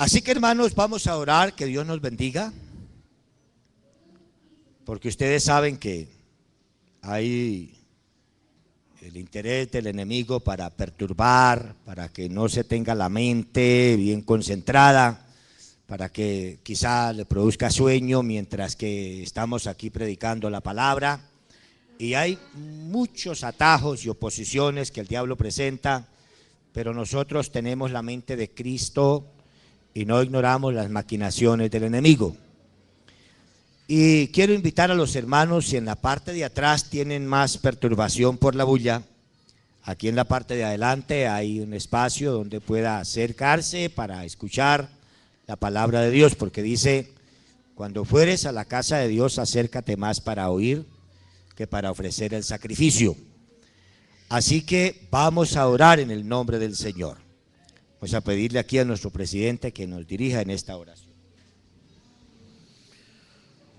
Así que, hermanos, vamos a orar, que Dios nos bendiga, porque ustedes saben que hay el interés del enemigo para perturbar, para que no se tenga la mente bien concentrada, para que quizá le produzca sueño mientras que estamos aquí predicando la palabra. Y hay muchos atajos y oposiciones que el diablo presenta, pero nosotros tenemos la mente de Cristo y no ignoramos las maquinaciones del enemigo. Y quiero invitar a los hermanos, si en la parte de atrás tienen más perturbación por la bulla, aquí en la parte de adelante hay un espacio donde pueda acercarse para escuchar la palabra de Dios, porque dice: cuando fueres a la casa de Dios, acércate más para oír que para ofrecer el sacrificio. Así que vamos a orar en el nombre del Señor. Vamos a pedirle aquí a nuestro presidente que nos dirija en esta oración.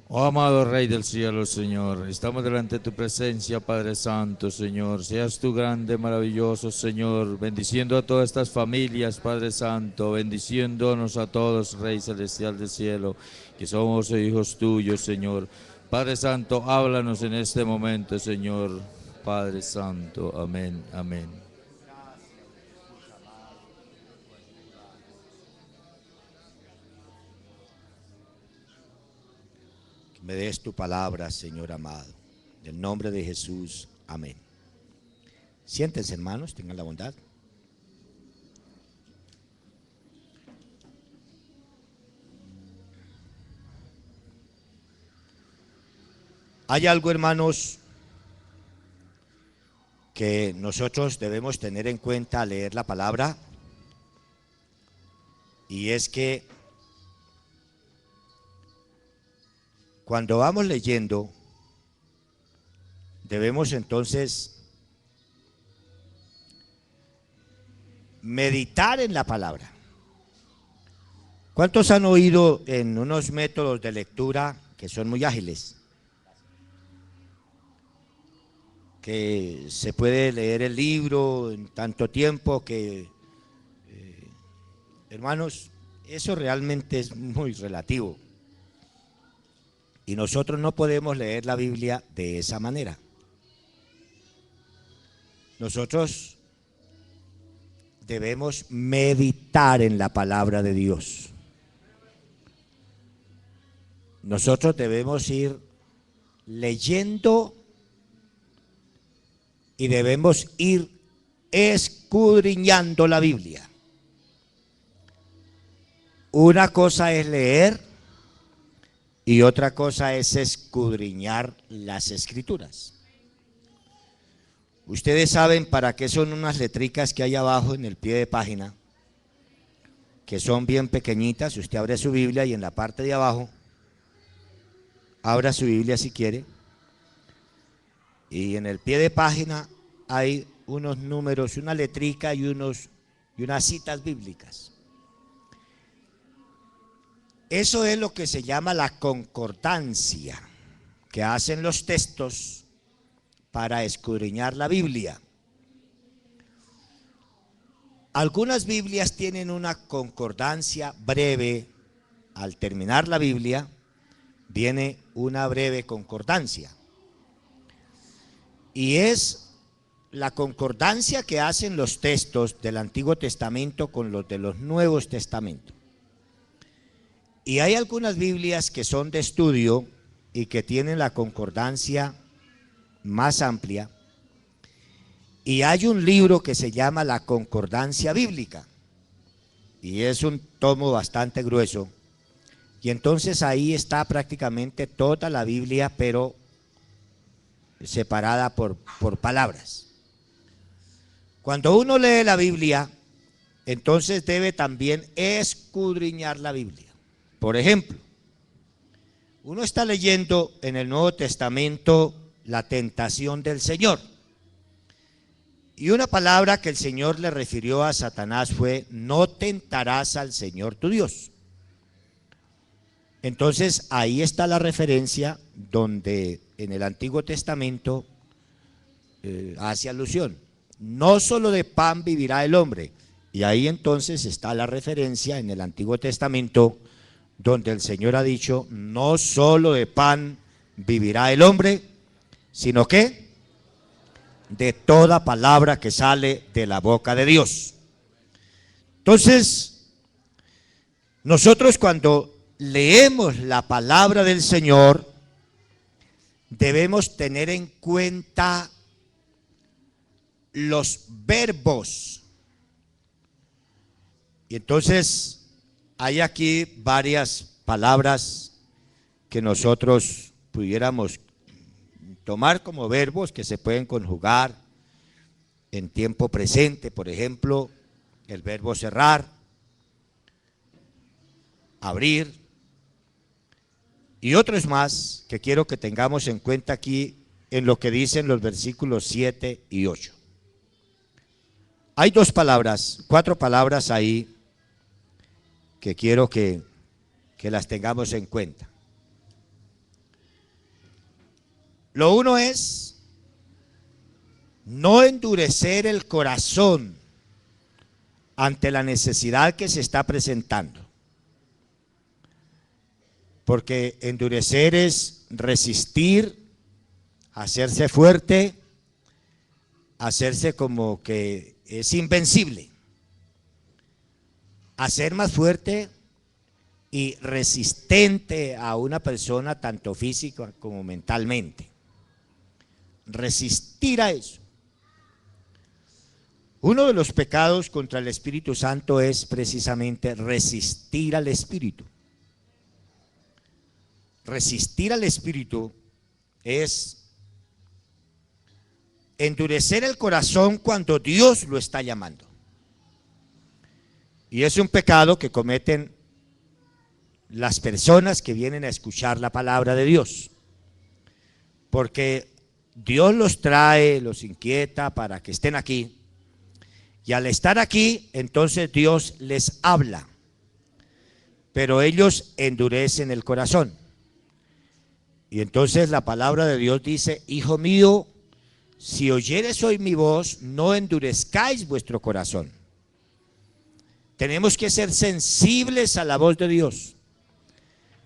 Oh amado Rey del cielo, Señor, estamos delante de tu presencia, Padre Santo, Señor. Seas tú grande, maravilloso, Señor, bendiciendo a todas estas familias, Padre Santo, bendiciéndonos a todos, Rey celestial del cielo, que somos hijos tuyos, Señor. Padre Santo, háblanos en este momento, Señor, Padre Santo, amén, amén. Me des tu palabra, Señor amado. En el nombre de Jesús, amén. Siéntense, hermanos, tengan la bondad. Hay algo, hermanos, que nosotros debemos tener en cuenta al leer la palabra, y es que cuando vamos leyendo, debemos entonces meditar en la palabra. ¿Cuántos han oído en unos métodos de lectura que son muy ágiles? Que se puede leer el libro en tanto tiempo que, hermanos, eso realmente es muy relativo. Y nosotros no podemos leer la Biblia de esa manera. Nosotros debemos meditar en la palabra de Dios. Nosotros debemos ir leyendo y debemos ir escudriñando la Biblia. Una cosa es leer y otra cosa es escudriñar las Escrituras. Ustedes saben para qué son unas letricas que hay abajo en el pie de página, que son bien pequeñitas. Usted abre su Biblia y en la parte de abajo, abra su Biblia si quiere, y en el pie de página hay unos números, una letrica y unas citas bíblicas. Eso es lo que se llama la concordancia que hacen los textos para escudriñar la Biblia. Algunas Biblias tienen una concordancia breve. Al terminar la Biblia viene una breve concordancia, y es la concordancia que hacen los textos del Antiguo Testamento con los de los Nuevos Testamentos. Y hay algunas Biblias que son de estudio y que tienen la concordancia más amplia. Y hay un libro que se llama la Concordancia Bíblica, y es un tomo bastante grueso. Y entonces ahí está prácticamente toda la Biblia, pero separada por palabras. Cuando uno lee la Biblia, entonces debe también escudriñar la Biblia. Por ejemplo, uno está leyendo en el Nuevo Testamento la tentación del Señor, y una palabra que el Señor le refirió a Satanás fue: no tentarás al Señor tu Dios. Entonces ahí está la referencia donde en el Antiguo Testamento hace alusión: no solo de pan vivirá el hombre, Y ahí entonces está la referencia en el Antiguo Testamento, donde el Señor ha dicho, no solo de pan vivirá el hombre, sino que de toda palabra que sale de la boca de Dios. Entonces, nosotros cuando leemos la palabra del Señor, debemos tener en cuenta los verbos. Y entonces hay aquí varias palabras que nosotros pudiéramos tomar como verbos que se pueden conjugar en tiempo presente. Por ejemplo, el verbo cerrar, abrir, y otros más que quiero que tengamos en cuenta aquí en lo que dicen los versículos 7 y 8. Hay cuatro palabras ahí que quiero que las tengamos en cuenta. Lo uno es no endurecer el corazón ante la necesidad que se está presentando. Porque endurecer es resistir, hacerse fuerte, hacerse como que es invencible. Hacer más fuerte y resistente a una persona tanto física como mentalmente. Resistir a eso. Uno de los pecados contra el Espíritu Santo es precisamente resistir al Espíritu. Resistir al Espíritu es endurecer el corazón cuando Dios lo está llamando. Y es un pecado que cometen las personas que vienen a escuchar la palabra de Dios. Porque Dios los trae, los inquieta para que estén aquí. Y al estar aquí, entonces Dios les habla. Pero ellos endurecen el corazón. Y entonces la palabra de Dios dice, hijo mío, si oyeres hoy mi voz, no endurezcáis vuestro corazón. Tenemos que ser sensibles a la voz de Dios.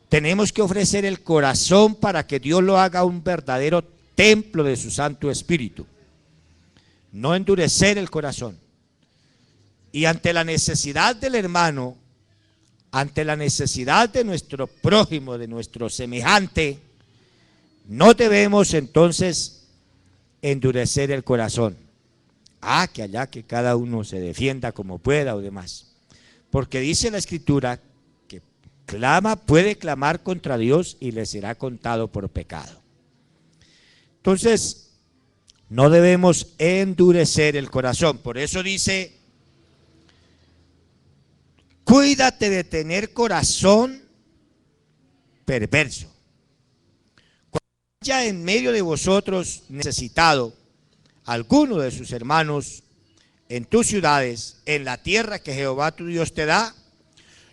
Tenemos que ofrecer el corazón para que Dios lo haga un verdadero templo de su Santo Espíritu. No endurecer el corazón. Y ante la necesidad del hermano, ante la necesidad de nuestro prójimo, de nuestro semejante, no debemos entonces endurecer el corazón. Que allá que cada uno se defienda como pueda o demás. Porque dice la Escritura que puede clamar contra Dios y le será contado por pecado. Entonces, no debemos endurecer el corazón. Por eso dice, cuídate de tener corazón perverso. Cuando haya en medio de vosotros necesitado alguno de sus hermanos en tus ciudades, en la tierra que Jehová tu Dios te da,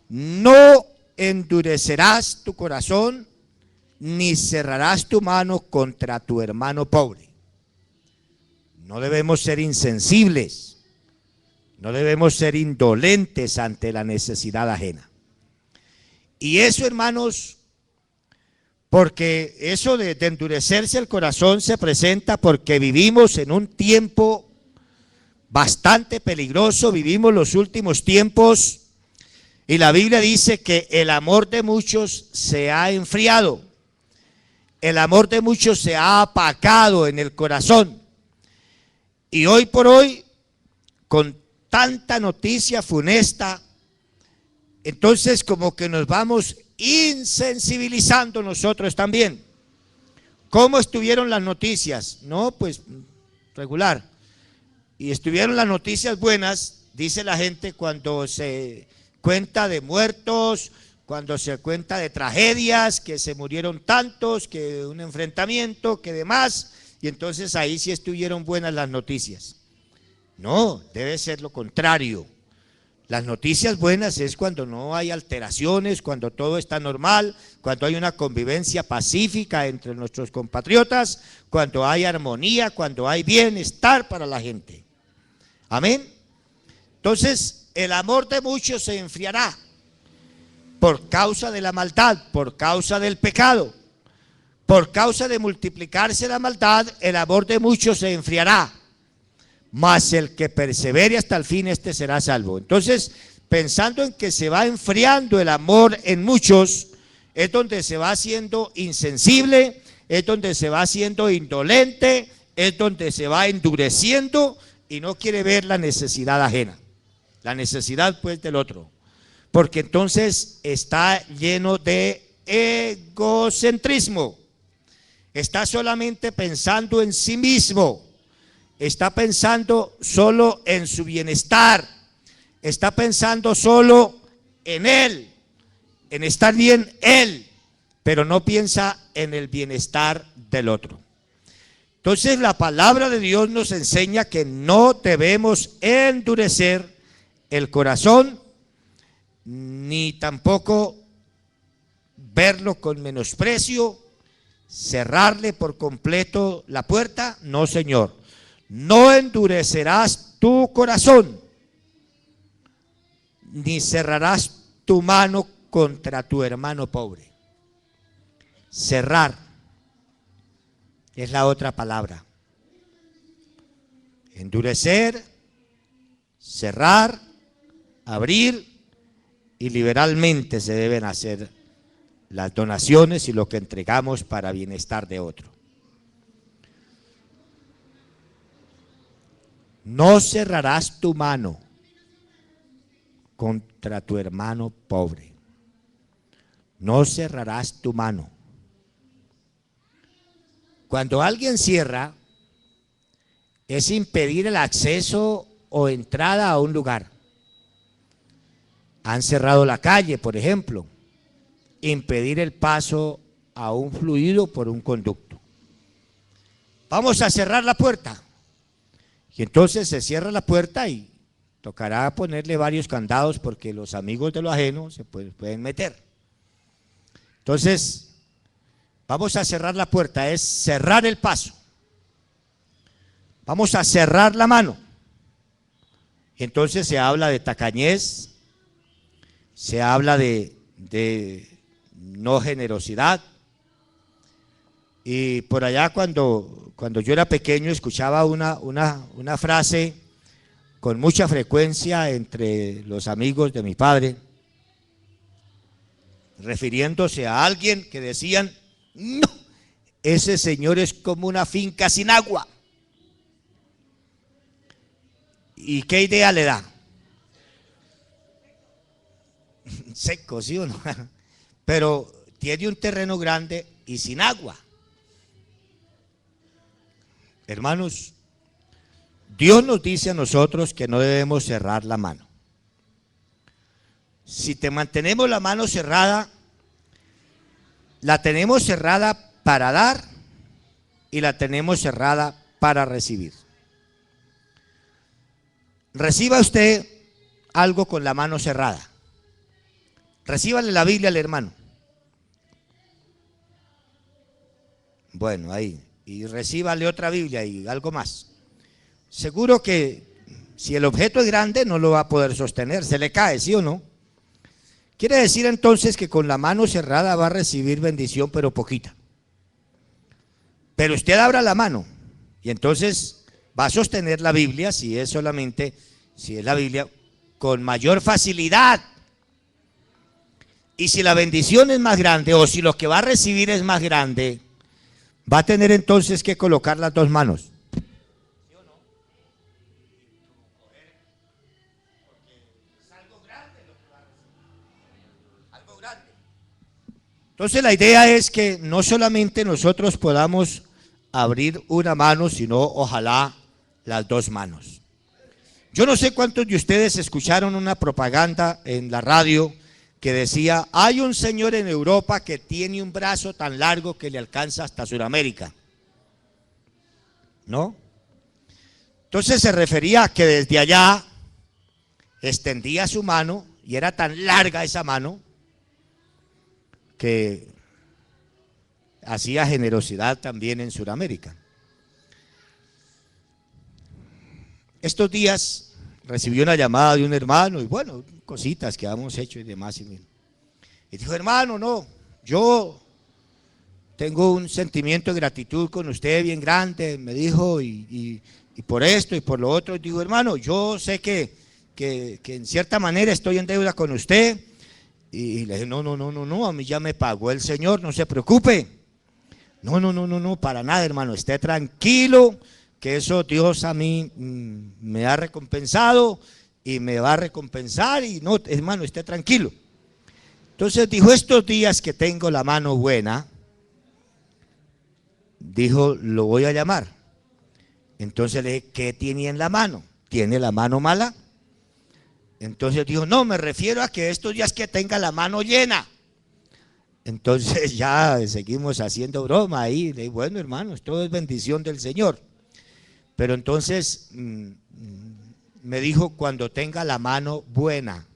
no endurecerás tu corazón, ni cerrarás tu mano contra tu hermano pobre. No debemos ser insensibles, no debemos ser indolentes ante la necesidad ajena. Y eso, hermanos, porque eso de endurecerse el corazón se presenta porque vivimos en un tiempo bastante peligroso, vivimos los últimos tiempos y la Biblia dice que el amor de muchos se ha enfriado, el amor de muchos se ha apagado en el corazón. Y hoy por hoy, con tanta noticia funesta, entonces como que nos vamos insensibilizando nosotros también. ¿Cómo estuvieron las noticias? No, pues regular. Y estuvieron las noticias buenas, dice la gente, cuando se cuenta de muertos, cuando se cuenta de tragedias, que se murieron tantos, que un enfrentamiento, que demás, y entonces ahí sí estuvieron buenas las noticias. No, debe ser lo contrario. Las noticias buenas es cuando no hay alteraciones, cuando todo está normal, cuando hay una convivencia pacífica entre nuestros compatriotas, cuando hay armonía, cuando hay bienestar para la gente. Amén. Entonces, el amor de muchos se enfriará por causa de la maldad, por causa del pecado. Por causa de multiplicarse la maldad, el amor de muchos se enfriará. Mas el que persevere hasta el fin, este será salvo. Entonces, pensando en que se va enfriando el amor en muchos, es donde se va haciendo insensible, es donde se va haciendo indolente, es donde se va endureciendo y no quiere ver la necesidad ajena, la necesidad pues del otro, porque entonces está lleno de egocentrismo, está solamente pensando en sí mismo, está pensando solo en su bienestar, está pensando solo en él, en estar bien él, pero no piensa en el bienestar del otro. Entonces la palabra de Dios nos enseña que no debemos endurecer el corazón, ni tampoco verlo con menosprecio, cerrarle por completo la puerta. No, Señor, no endurecerás tu corazón, ni cerrarás tu mano contra tu hermano pobre. Cerrar es la otra palabra. Endurecer, cerrar, abrir, y liberalmente se deben hacer las donaciones y lo que entregamos para bienestar de otro. No cerrarás tu mano contra tu hermano pobre. No cerrarás tu mano. Cuando alguien cierra, es impedir el acceso o entrada a un lugar. Han cerrado la calle, por ejemplo, impedir el paso a un fluido por un conducto. Vamos a cerrar la puerta. Y entonces se cierra la puerta y tocará ponerle varios candados porque los amigos de lo ajeno se pueden meter. Entonces, vamos a cerrar la puerta, es cerrar el paso. Vamos a cerrar la mano. Entonces se habla de tacañez, se habla de no generosidad. Y por allá cuando yo era pequeño escuchaba una frase con mucha frecuencia entre los amigos de mi padre, refiriéndose a alguien que decían: no, ese señor es como una finca sin agua. ¿Y qué idea le da? Seco, ¿sí o no? Pero tiene un terreno grande y sin agua. Hermanos, Dios nos dice a nosotros que no debemos cerrar la mano. Si te mantenemos la mano cerrada, la tenemos cerrada para dar y la tenemos cerrada para recibir. Reciba usted algo con la mano cerrada. Recíbale la Biblia al hermano. Bueno, ahí. Y recíbale otra Biblia y algo más. Seguro que si el objeto es grande no lo va a poder sostener, se le cae, ¿sí o no? Quiere decir entonces que con la mano cerrada va a recibir bendición, pero poquita. Pero usted abra la mano y entonces va a sostener la Biblia, si es la Biblia, con mayor facilidad. Y si la bendición es más grande, o si lo que va a recibir es más grande, va a tener entonces que colocar las dos manos. ¿Sí o no? Porque es algo grande lo que va a recibir. Algo grande. Entonces la idea es que no solamente nosotros podamos abrir una mano, sino ojalá las dos manos. Yo no sé cuántos de ustedes escucharon una propaganda en la radio que decía: hay un señor en Europa que tiene un brazo tan largo que le alcanza hasta Sudamérica. ¿No? Entonces se refería a que desde allá extendía su mano y era tan larga esa mano que hacía generosidad también en Sudamérica. Estos días recibió una llamada de un hermano y bueno, cositas que habíamos hecho y demás. Y dijo, hermano, no, yo tengo un sentimiento de gratitud con usted bien grande, me dijo, y por esto y por lo otro. Dijo, hermano, yo sé que en cierta manera estoy en deuda con usted. Y le dije, no, a mí ya me pagó el Señor, no se preocupe. No, para nada, hermano, esté tranquilo, que eso Dios a mí me ha recompensado y me va a recompensar. Y no, hermano, esté tranquilo. Entonces dijo, estos días que tengo la mano buena, dijo, lo voy a llamar. Entonces le dije, ¿qué tiene en la mano? ¿Tiene la mano mala? Entonces dijo, no, me refiero a que estos días que tenga la mano llena. Entonces ya seguimos haciendo broma ahí. Le dije, bueno, hermanos, todo es bendición del Señor. Pero entonces me dijo, cuando tenga la mano buena.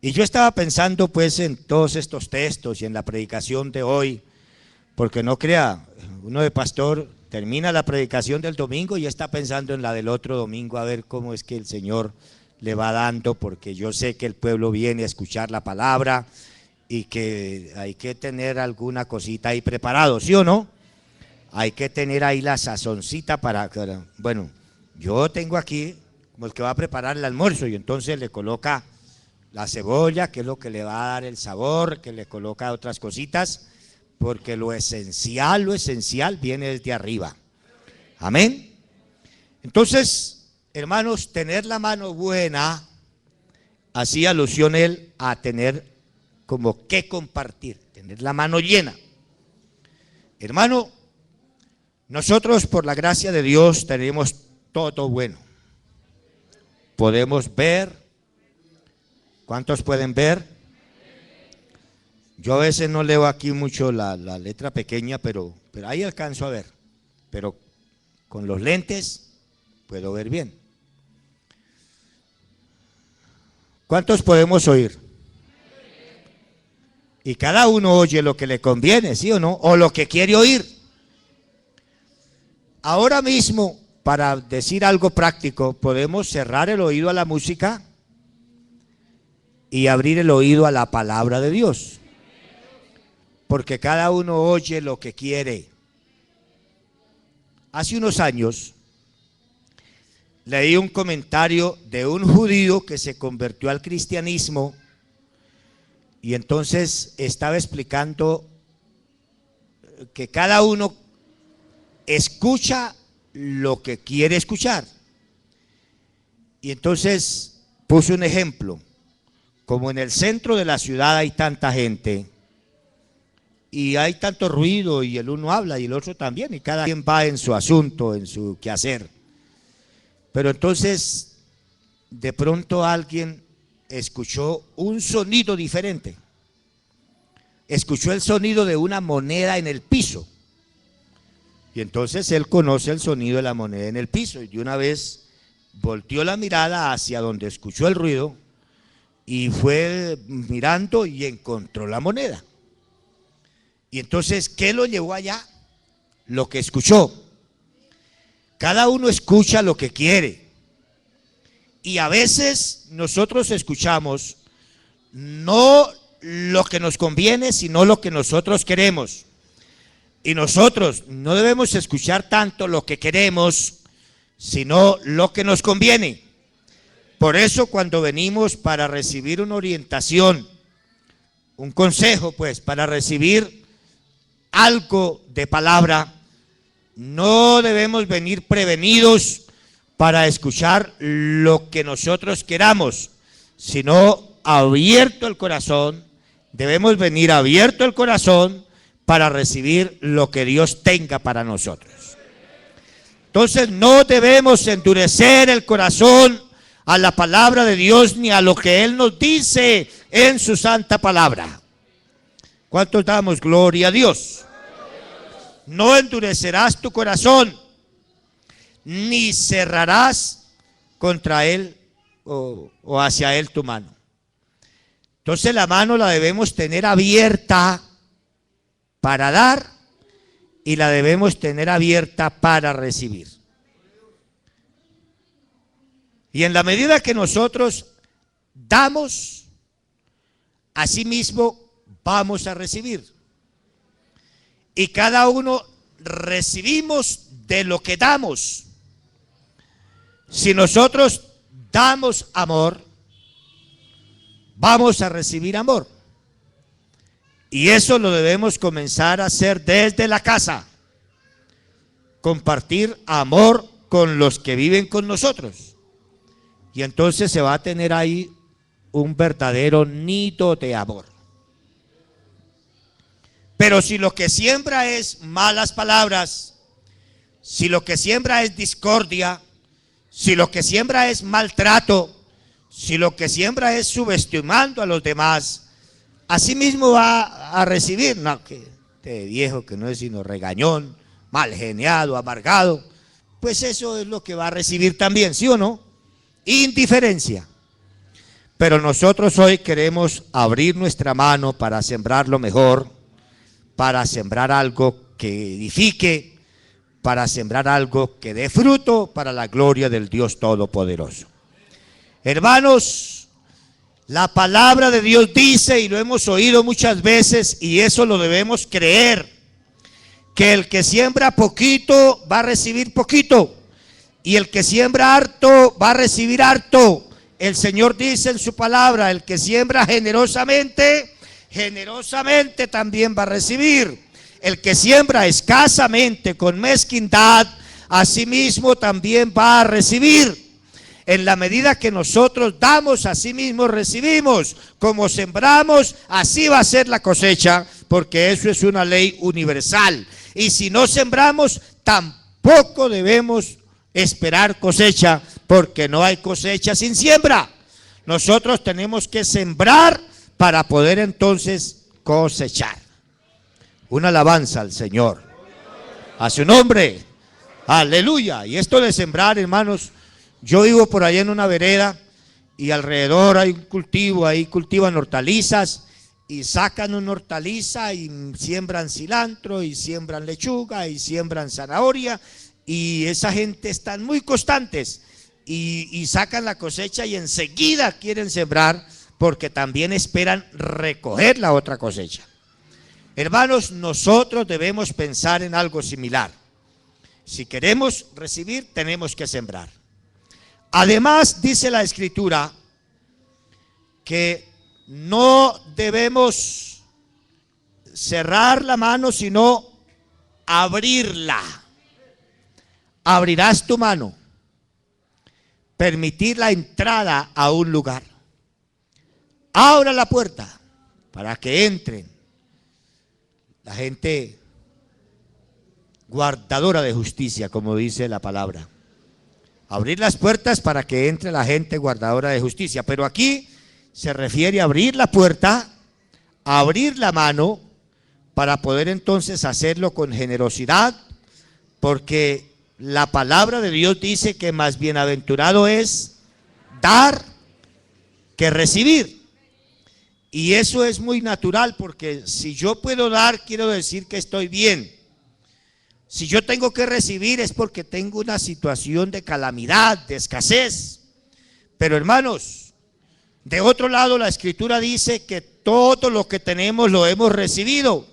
Y yo estaba pensando pues en todos estos textos y en la predicación de hoy, porque no crea, uno de pastor termina la predicación del domingo y está pensando en la del otro domingo, a ver cómo es que el Señor le va dando, porque yo sé que el pueblo viene a escuchar la palabra y que hay que tener alguna cosita ahí preparado, ¿sí o no? Hay que tener ahí la sazoncita para, bueno, yo tengo aquí como el que va a preparar el almuerzo y entonces le coloca la cebolla, que es lo que le va a dar el sabor, que le coloca otras cositas, porque lo esencial viene desde arriba. Amén. Entonces, hermanos, tener la mano buena, hacía alusión él a tener como que compartir, tener la mano llena. Hermano, nosotros por la gracia de Dios tenemos todo bueno. Podemos ver. ¿Cuántos pueden ver? Yo a veces no leo aquí mucho la letra pequeña, pero ahí alcanzo a ver. Pero con los lentes puedo ver bien. ¿Cuántos podemos oír? Y cada uno oye lo que le conviene, ¿sí o no? O lo que quiere oír. Ahora mismo, para decir algo práctico, podemos cerrar el oído a la música y abrir el oído a la palabra de Dios. Porque cada uno oye lo que quiere. Hace unos años leí un comentario de un judío que se convirtió al cristianismo y entonces estaba explicando que cada uno escucha lo que quiere escuchar. Y entonces puso un ejemplo. Como en el centro de la ciudad hay tanta gente y hay tanto ruido y el uno habla y el otro también y cada quien va en su asunto, en su quehacer. Pero entonces de pronto alguien escuchó un sonido diferente. Escuchó el sonido de una moneda en el piso. Y entonces él conoce el sonido de la moneda en el piso y de una vez volteó la mirada hacia donde escuchó el ruido y fue mirando y encontró la moneda. Y entonces, ¿qué lo llevó allá? Lo que escuchó. Cada uno escucha lo que quiere. Y a veces nosotros escuchamos no lo que nos conviene, sino lo que nosotros queremos. Y nosotros no debemos escuchar tanto lo que queremos, sino lo que nos conviene. Por eso cuando venimos para recibir una orientación, un consejo, pues, para recibir algo de palabra, no debemos venir prevenidos para escuchar lo que nosotros queramos, sino abierto el corazón. Debemos venir abierto el corazón para recibir lo que Dios tenga para nosotros. Entonces no debemos endurecer el corazón a la palabra de Dios ni a lo que Él nos dice en su santa palabra. ¿Cuántos damos gloria a Dios? No endurecerás tu corazón, ni cerrarás contra Él o hacia Él tu mano. Entonces la mano la debemos tener abierta para dar y la debemos tener abierta para recibir. Y en la medida que nosotros damos, asimismo vamos a recibir. Y cada uno recibimos de lo que damos. Si nosotros damos amor, vamos a recibir amor. Y eso lo debemos comenzar a hacer desde la casa. Compartir amor con los que viven con nosotros. Y entonces se va a tener ahí un verdadero nido de amor. Pero si lo que siembra es malas palabras, si lo que siembra es discordia, si lo que siembra es maltrato, si lo que siembra es subestimando a los demás, así mismo va a recibir, no, que este viejo que no es sino regañón, mal geniado, amargado, pues eso es lo que va a recibir también, ¿sí o no? Indiferencia. Pero nosotros hoy queremos abrir nuestra mano para sembrar lo mejor, para sembrar algo que edifique, para sembrar algo que dé fruto para la gloria del Dios Todopoderoso. Hermanos, la palabra de Dios dice, y lo hemos oído muchas veces, y eso lo debemos creer, que el que siembra poquito va a recibir poquito, y el que siembra harto va a recibir harto. El Señor dice en su palabra, el que siembra generosamente, generosamente también va a recibir. El que siembra escasamente, con mezquindad, asimismo también va a recibir. En la medida que nosotros damos, así mismo recibimos. Como sembramos, así va a ser la cosecha, porque eso es una ley universal. Y si no sembramos, tampoco debemos esperar cosecha, porque no hay cosecha sin siembra. Nosotros tenemos que sembrar para poder entonces cosechar. Una alabanza al Señor, a su nombre, aleluya. Y esto de sembrar, hermanos, yo vivo por allá en una vereda y alrededor hay un cultivo, ahí cultivan hortalizas y sacan una hortaliza y siembran cilantro y siembran lechuga y siembran zanahoria, y esa gente están muy constantes y sacan la cosecha y enseguida quieren sembrar porque también esperan recoger la otra cosecha. Hermanos, nosotros debemos pensar en algo similar. Si queremos recibir, tenemos que sembrar. Además, dice la Escritura que no debemos cerrar la mano, sino abrirla. Abrirás tu mano, permitir la entrada a un lugar. Abra la puerta para que entren la gente guardadora de justicia, como dice la palabra. Abrir las puertas para que entre la gente guardadora de justicia. Pero aquí se refiere a abrir la puerta, abrir la mano, para poder entonces hacerlo con generosidad, porque la palabra de Dios dice que más bienaventurado es dar que recibir. Y eso es muy natural, porque si yo puedo dar, quiero decir que estoy bien. Si yo tengo que recibir es porque tengo una situación de calamidad, de escasez. Pero hermanos, de otro lado la Escritura dice que todo lo que tenemos lo hemos recibido.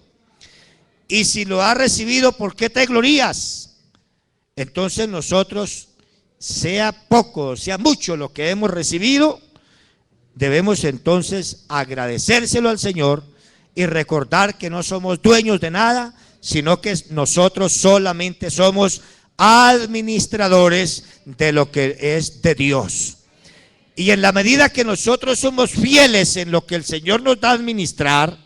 Y si lo has recibido, ¿por qué te glorías? Entonces nosotros, sea poco, sea mucho lo que hemos recibido, debemos entonces agradecérselo al Señor y recordar que no somos dueños de nada, sino que nosotros solamente somos administradores de lo que es de Dios. Y en la medida que nosotros somos fieles en lo que el Señor nos da a administrar,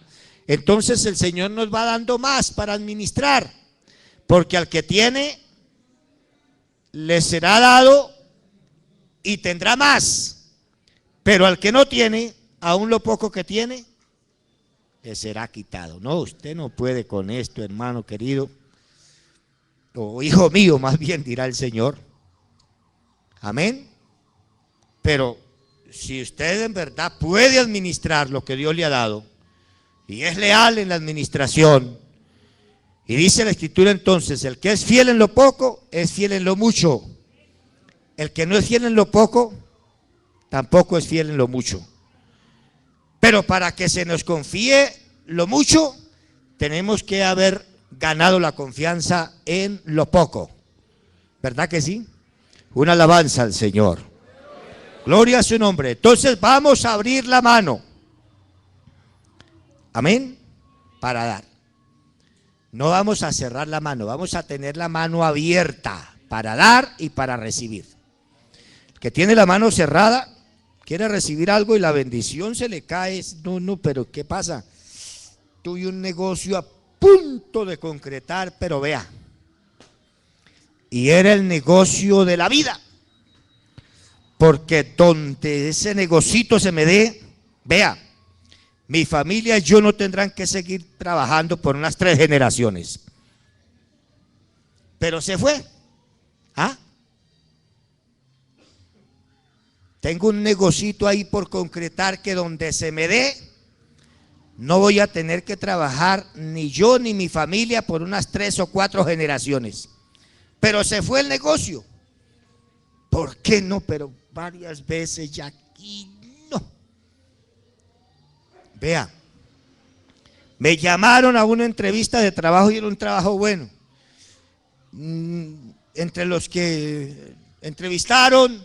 entonces el Señor nos va dando más para administrar, porque al que tiene, le será dado y tendrá más. Pero al que no tiene, aún lo poco que tiene, le será quitado. No, usted no puede con esto, hermano querido, o hijo mío, más bien dirá el Señor. Amén. Pero si usted en verdad puede administrar lo que Dios le ha dado, y es leal en la administración, y dice la Escritura entonces, el que es fiel en lo poco, es fiel en lo mucho. El que no es fiel en lo poco, tampoco es fiel en lo mucho. Pero para que se nos confíe lo mucho, tenemos que haber ganado la confianza en lo poco. ¿Verdad que sí? Una alabanza al Señor. Gloria a su nombre. Entonces vamos a abrir la mano. Amén. Para dar. No vamos a cerrar la mano, vamos a tener la mano abierta para dar y para recibir. El que tiene la mano cerrada quiere recibir algo y la bendición se le cae. No, pero ¿qué pasa? Tuve un negocio a punto de concretar, pero vea. Y era el negocio de la vida. Porque donde ese negocito se me dé, vea, mi familia y yo no tendrán que seguir trabajando por unas 3 generaciones. Pero se fue. ¿Ah? Tengo un negocito ahí por concretar que donde se me dé, no voy a tener que trabajar ni yo ni mi familia por unas 3 o 4 generaciones. Pero se fue el negocio. ¿Por qué no? Pero varias veces ya aquí no. Vea, me llamaron a una entrevista de trabajo y era un trabajo bueno. Entre los que entrevistaron,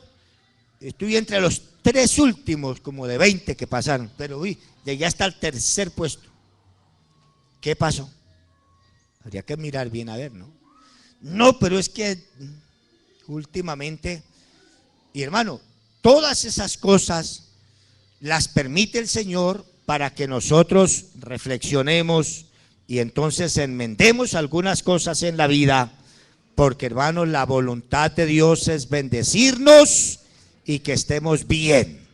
estuve entre los 3 últimos, como de 20 que pasaron, pero llegué hasta el 3er puesto. ¿Qué pasó? Habría que mirar bien a ver, ¿no? No, pero es que últimamente, y hermano, todas esas cosas las permite el Señor para que nosotros reflexionemos y entonces enmendemos algunas cosas en la vida, porque hermano, la voluntad de Dios es bendecirnos y que estemos bien,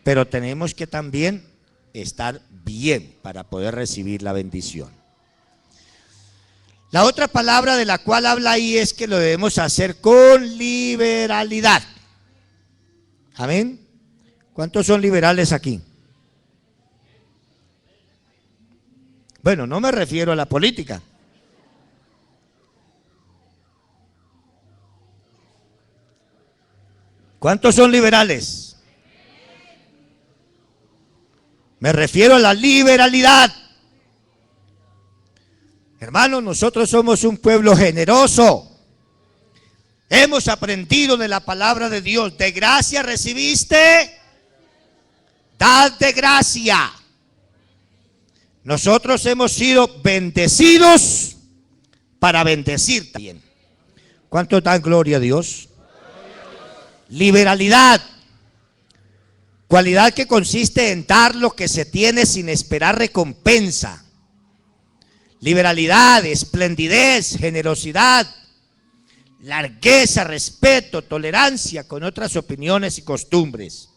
pero tenemos que también estar bien para poder recibir la bendición. La otra palabra de la cual habla ahí es que lo debemos hacer con liberalidad. Amén. ¿Cuántos son liberales aquí? Bueno, no me refiero a la política. ¿Cuántos son liberales? Me refiero a la liberalidad. Hermanos, nosotros somos un pueblo generoso. Hemos aprendido de la palabra de Dios. De gracia recibiste, dad de gracia. Nosotros hemos sido bendecidos para bendecir también. ¿Cuántos dan gloria a Dios? Liberalidad, cualidad que consiste en dar lo que se tiene sin esperar recompensa. Liberalidad, esplendidez, generosidad, largueza, respeto, tolerancia con otras opiniones y costumbres.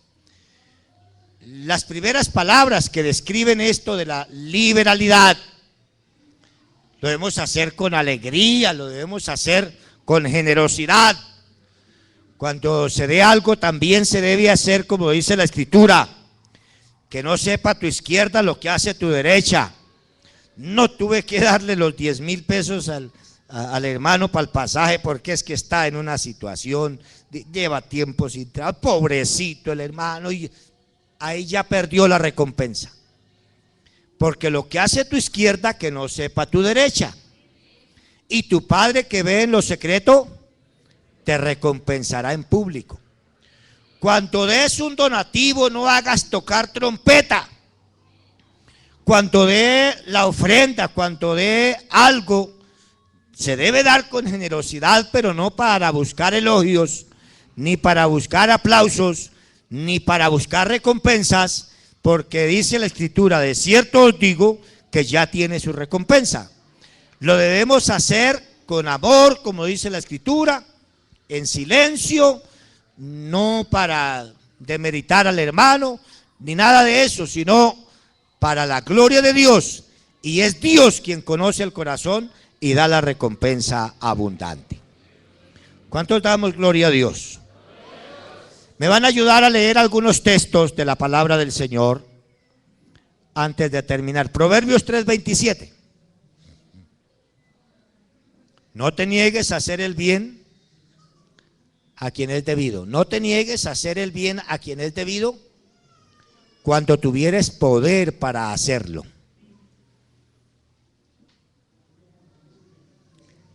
Las primeras palabras que describen esto de la liberalidad, lo debemos hacer con alegría, lo debemos hacer con generosidad. Cuando se dé algo también se debe hacer como dice la Escritura, que no sepa tu izquierda lo que hace tu derecha. No tuve que darle los 10,000 pesos al hermano para el pasaje porque es que está en una situación, lleva tiempo sin trabajo, pobrecito el hermano, y ahí ya perdió la recompensa. Porque lo que hace tu izquierda que no sepa tu derecha. Y tu Padre que ve en lo secreto te recompensará en público. Cuando des un donativo no hagas tocar trompeta. Cuando dé la ofrenda, cuando dé algo, se debe dar con generosidad, pero no para buscar elogios, ni para buscar aplausos, ni para buscar recompensas, porque dice la Escritura, de cierto os digo que ya tiene su recompensa. Lo debemos hacer con amor, como dice la Escritura, en silencio, no para demeritar al hermano, ni nada de eso, sino para la gloria de Dios. Y es Dios quien conoce el corazón y da la recompensa abundante. ¿Cuántos damos gloria a Dios? Me van a ayudar a leer algunos textos de la palabra del Señor antes de terminar. Proverbios 3:27. No te niegues a hacer el bien a quien es debido. No te niegues a hacer el bien a quien es debido cuando tuvieres poder para hacerlo.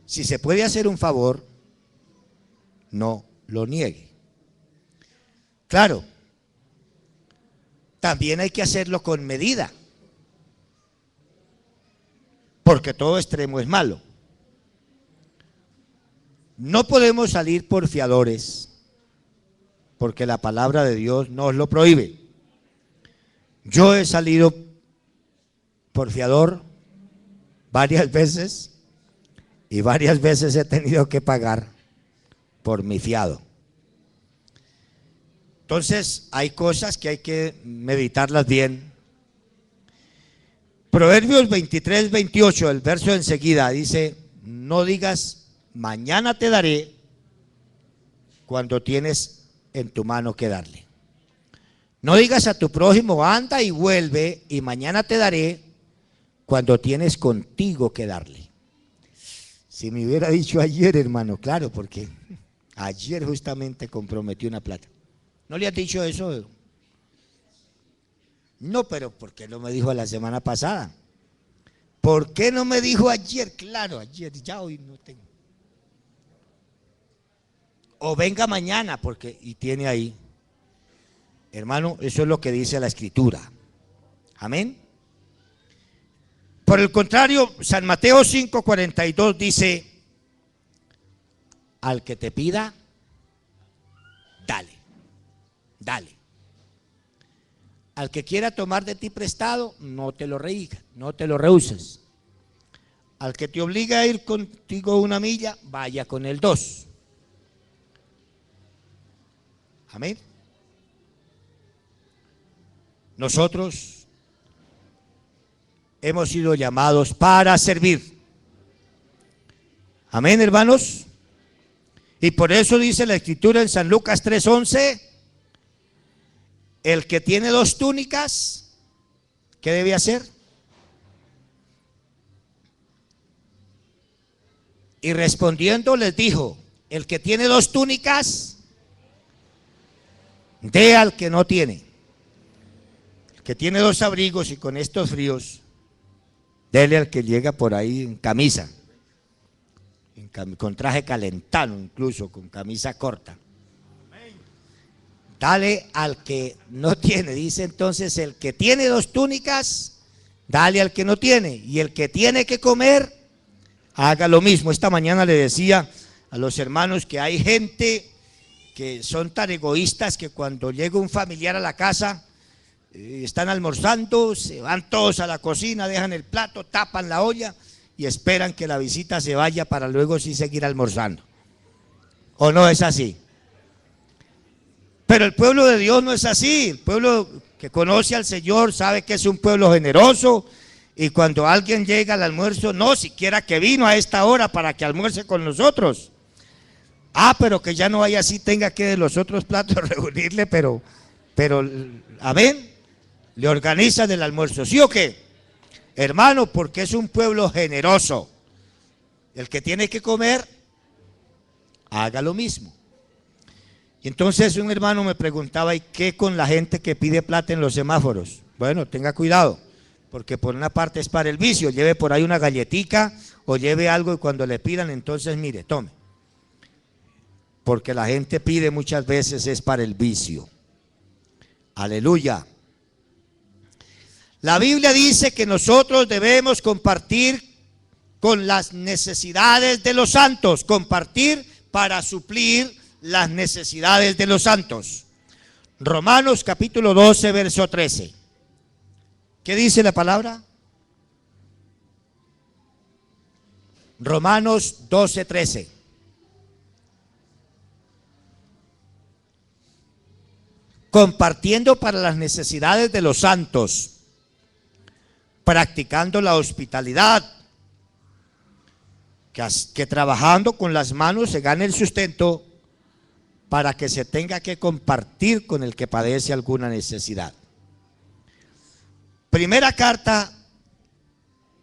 Si se puede hacer un favor, no lo niegue. Claro, también hay que hacerlo con medida, porque todo extremo es malo. No podemos salir por fiadores, porque la palabra de Dios nos lo prohíbe. Yo he salido por fiador varias veces y varias veces he tenido que pagar por mi fiado. Entonces hay cosas que hay que meditarlas bien. Proverbios 23, 28, el verso enseguida dice: no digas mañana te daré cuando tienes en tu mano que darle. No digas a tu prójimo anda y vuelve y mañana te daré cuando tienes contigo que darle. Si me hubiera dicho ayer, hermano, claro, porque ayer justamente comprometí una plata. ¿No le has dicho eso? No, pero ¿por qué no me dijo la semana pasada? ¿Por qué no me dijo ayer? Claro, ayer, ya hoy no tengo. O venga mañana, porque, y tiene ahí. Hermano, eso es lo que dice la Escritura. Amén. Por el contrario, San Mateo 5:42 dice: al que te pida, dale, dale. Al que quiera tomar de ti prestado, no te lo rehuses. Al que te obliga a ir contigo 1 milla, vaya con él 2. Amén. Nosotros hemos sido llamados para servir. Amén, hermanos. Y por eso dice la Escritura en San Lucas 3:11: el que tiene 2 túnicas, ¿qué debe hacer? Y respondiendo les dijo: el que tiene 2 túnicas, dé al que no tiene. El que tiene 2 abrigos y con estos fríos, dele al que llega por ahí en camisa, con traje calentano, incluso con camisa corta. Dale al que no tiene. Dice entonces: el que tiene 2 túnicas, dale al que no tiene. Y el que tiene que comer, haga lo mismo. Esta mañana le decía a los hermanos que hay gente que son tan egoístas que cuando llega un familiar a la casa, están almorzando, se van todos a la cocina, dejan el plato, tapan la olla y esperan que la visita se vaya para luego sí seguir almorzando. ¿O no es así? Pero el pueblo de Dios no es así. El pueblo que conoce al Señor sabe que es un pueblo generoso, y cuando alguien llega al almuerzo, no siquiera que vino a esta hora para que almuerce con nosotros. Pero que ya no vaya así, tenga que de los otros platos reunirle, pero, amén, le organiza del almuerzo, ¿sí o qué? Hermano, porque es un pueblo generoso. El que tiene que comer, haga lo mismo. Y entonces un hermano me preguntaba: ¿y qué con la gente que pide plata en los semáforos? Bueno, tenga cuidado, porque por una parte es para el vicio. Lleve por ahí una galletica o lleve algo, y cuando le pidan, entonces mire, tome. Porque la gente pide muchas veces es para el vicio. Aleluya. La Biblia dice que nosotros debemos compartir con las necesidades de los santos, compartir para suplir las necesidades de los santos. Romanos capítulo 12, verso 13. ¿Qué dice la palabra? Romanos 12, 13. Compartiendo para las necesidades de los santos, practicando la hospitalidad, que trabajando con las manos se gane el sustento, para que se tenga que compartir con el que padece alguna necesidad. Primera carta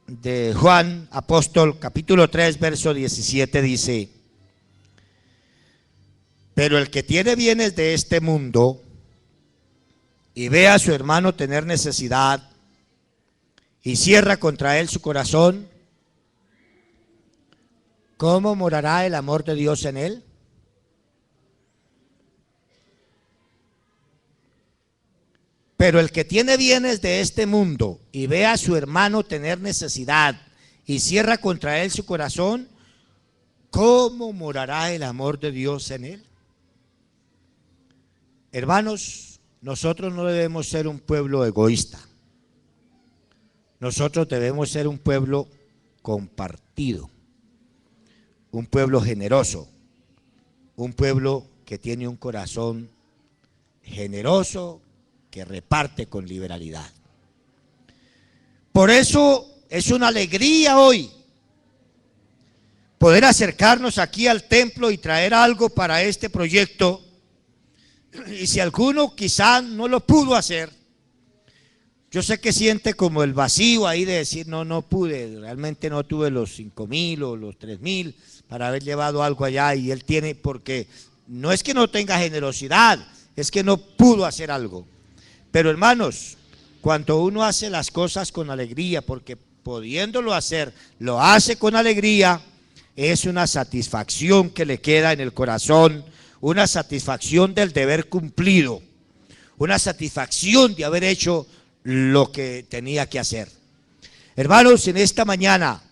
de Juan, apóstol, capítulo 3, verso 17 dice: Pero el que tiene bienes de este mundo y ve a su hermano tener necesidad y cierra contra él su corazón, ¿cómo morará el amor de Dios en él? Pero el que tiene bienes de este mundo y ve a su hermano tener necesidad y cierra contra él su corazón, ¿cómo morará el amor de Dios en él? Hermanos, nosotros no debemos ser un pueblo egoísta. Nosotros debemos ser un pueblo compartido, un pueblo generoso, un pueblo que tiene un corazón generoso, que reparte con liberalidad. Por eso es una alegría hoy poder acercarnos aquí al templo y traer algo para este proyecto. Y si alguno quizá no lo pudo hacer, yo sé que siente como el vacío ahí de decir, no pude, realmente no tuve los 5,000 o los 3,000 para haber llevado algo allá, y él tiene, porque no es que no tenga generosidad, es que no pudo hacer algo. Pero hermanos, cuando uno hace las cosas con alegría, porque pudiéndolo hacer, lo hace con alegría, es una satisfacción que le queda en el corazón, una satisfacción del deber cumplido, una satisfacción de haber hecho lo que tenía que hacer. Hermanos, en esta mañana,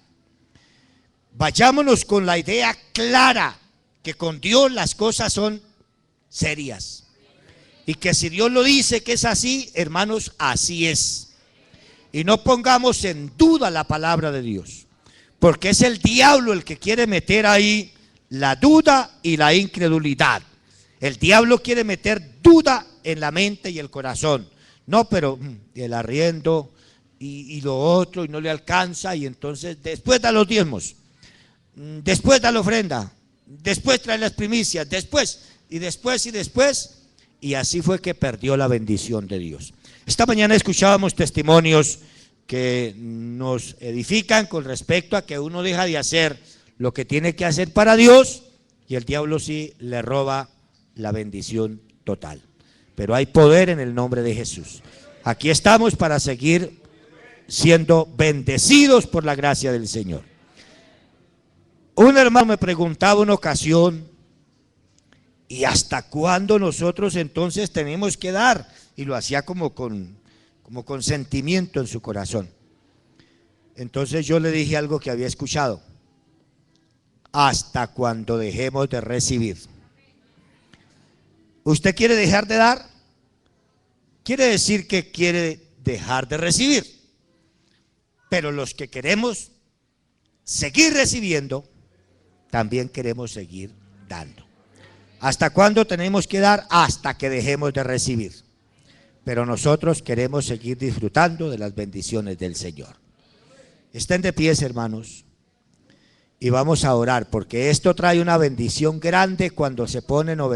vayámonos con la idea clara que con Dios las cosas son serias. Y que si Dios lo dice que es así, hermanos, así es. Y no pongamos en duda la palabra de Dios, porque es el diablo el que quiere meter ahí la duda y la incredulidad. El diablo quiere meter duda en la mente y el corazón. No, pero el arriendo y lo otro y no le alcanza, y entonces después da los diezmos, después da la ofrenda, después trae las primicias, después. Y así fue que perdió la bendición de Dios. Esta mañana escuchábamos testimonios que nos edifican con respecto a que uno deja de hacer lo que tiene que hacer para Dios y el diablo sí le roba la bendición total. Pero hay poder en el nombre de Jesús. Aquí estamos para seguir siendo bendecidos por la gracia del Señor. Un hermano me preguntaba una ocasión, ¿y hasta cuándo nosotros entonces tenemos que dar? Y lo hacía como con sentimiento en su corazón. Entonces yo le dije algo que había escuchado: hasta cuando dejemos de recibir. ¿Usted quiere dejar de dar? Quiere decir que quiere dejar de recibir. Pero los que queremos seguir recibiendo, también queremos seguir dando. ¿Hasta cuándo tenemos que dar? Hasta que dejemos de recibir. Pero nosotros queremos seguir disfrutando de las bendiciones del Señor. Estén de pies, hermanos, y vamos a orar, porque esto trae una bendición grande cuando se pone en obediencia.